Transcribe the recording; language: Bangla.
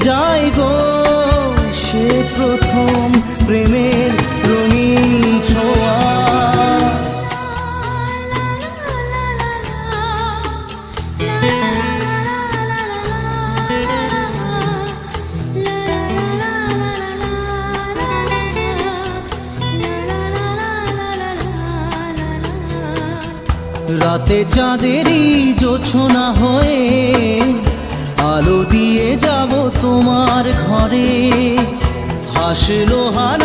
যায় গো সে প্রথম প্রেমের রঙিন ছোঁয়া। রাতে চাঁদেরই জোছনা হয়ে আলো দিয়ে যাব তোমার ঘরে, হাসলো হার